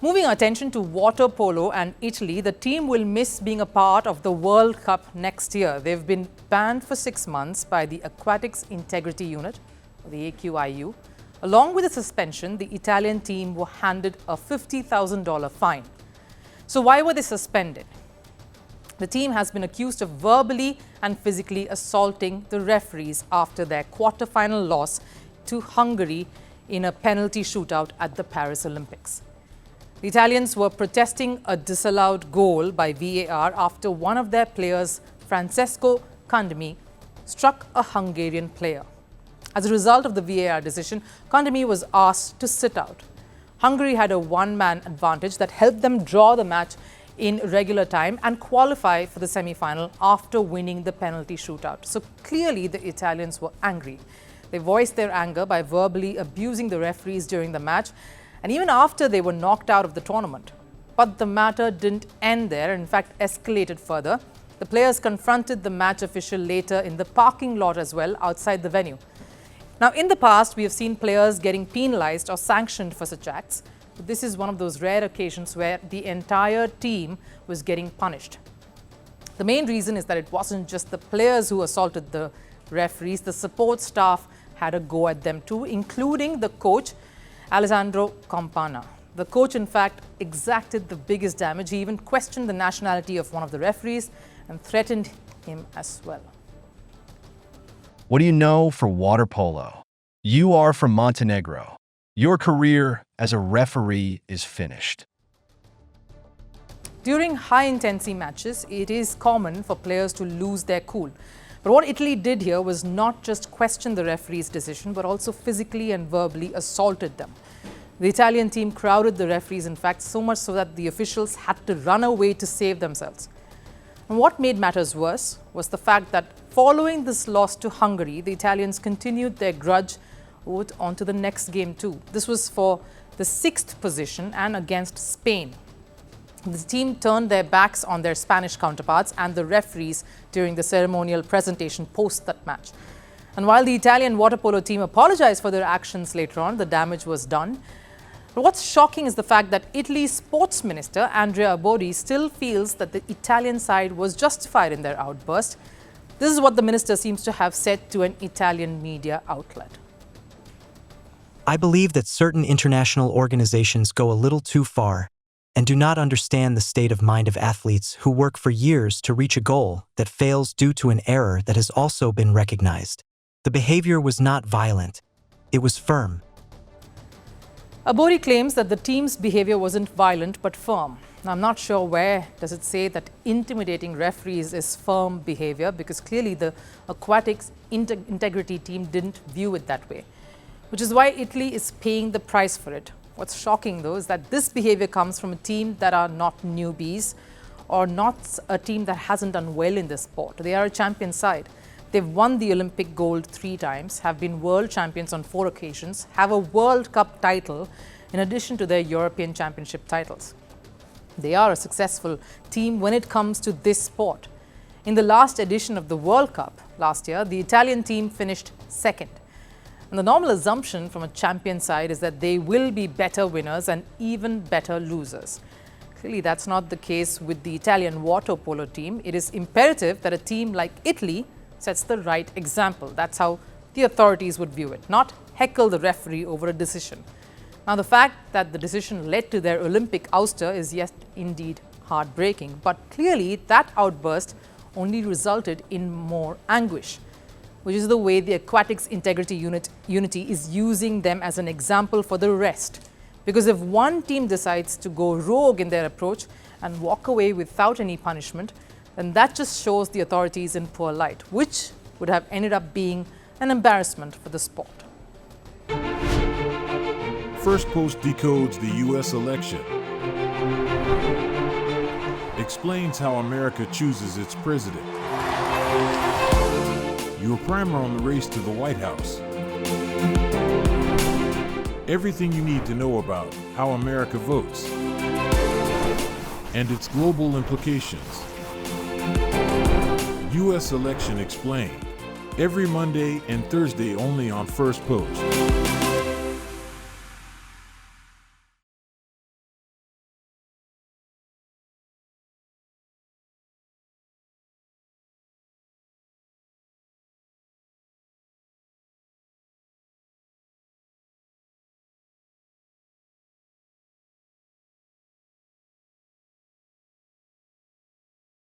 Moving our attention to water polo and Italy, the team will miss being a part of the World Cup next year. They've been banned for 6 months by the Aquatics Integrity Unit, or the AQIU. Along with the suspension, the Italian team were handed a $50,000 fine. So why were they suspended? The team has been accused of verbally and physically assaulting the referees after their quarterfinal loss to Hungary in a penalty shootout at the Paris Olympics. The Italians were protesting a disallowed goal by VAR after one of their players, Francesco Condemi, struck a Hungarian player. As a result of the VAR decision, Condemi was asked to sit out. Hungary had a one-man advantage that helped them draw the match in regular time and qualify for the semi-final after winning the penalty shootout. So clearly the Italians were angry. They voiced their anger by verbally abusing the referees during the match and even after they were knocked out of the tournament. But the matter didn't end there, in fact escalated further. The players confronted the match official later in the parking lot as well outside the venue. Now in the past we have seen players getting penalized or sanctioned for such acts, but this is one of those rare occasions where the entire team was getting punished. The main reason is that it wasn't just the players who assaulted the referees, the support staff had a go at them too, including the coach, Alessandro Campana. The coach, in fact, exacted the biggest damage. He even questioned the nationality of one of the referees and threatened him as well. What do you know for water polo? You are from Montenegro. Your career as a referee is finished. During high-intensity matches, it is common for players to lose their cool. But what Italy did here was not just question the referee's decision, but also physically and verbally assaulted them. The Italian team crowded the referees, in fact, so much so that the officials had to run away to save themselves. And what made matters worse was the fact that following this loss to Hungary, the Italians continued their grudge on to the next game too. This was for the 6th position and against Spain. The team turned their backs on their Spanish counterparts and the referees during the ceremonial presentation post that match. And while the Italian water polo team apologized for their actions later on, the damage was done. But what's shocking is the fact that Italy's sports minister, Andrea Abodi, still feels that the Italian side was justified in their outburst. This is what the minister seems to have said to an Italian media outlet. I believe that certain international organizations go a little too far and do not understand the state of mind of athletes who work for years to reach a goal that fails due to an error that has also been recognized. The behavior was not violent. It was firm. Abodi claims that the team's behavior wasn't violent but firm. Now, I'm not sure where does it say that intimidating referees is firm behavior, because clearly the Aquatics Integrity team didn't view it that way, which is why Italy is paying the price for it. What's shocking, though, is that this behavior comes from a team that are not newbies or not a team that hasn't done well in this sport. They are a champion side. They've won the Olympic gold 3 times, have been world champions on 4 occasions, have a World Cup title in addition to their European Championship titles. They are a successful team when it comes to this sport. In the last edition of the World Cup last year, the Italian team finished 2nd. And the normal assumption from a champion side is that they will be better winners and even better losers. Clearly, that's not the case with the Italian water polo team. It is imperative that a team like Italy sets the right example. That's how the authorities would view it, not heckle the referee over a decision. Now, the fact that the decision led to their Olympic ouster is yet indeed heartbreaking, but clearly that outburst only resulted in more anguish, which is the way the Aquatics Integrity Unity is using them as an example for the rest. Because if one team decides to go rogue in their approach and walk away without any punishment, then that just shows the authorities in poor light, which would have ended up being an embarrassment for the sport. Firstpost decodes the U.S. election, explains how America chooses its president. Your primer on the race to the White House. Everything you need to know about how America votes and its global implications. U.S. Election Explained. Every Monday and Thursday only on Firstpost.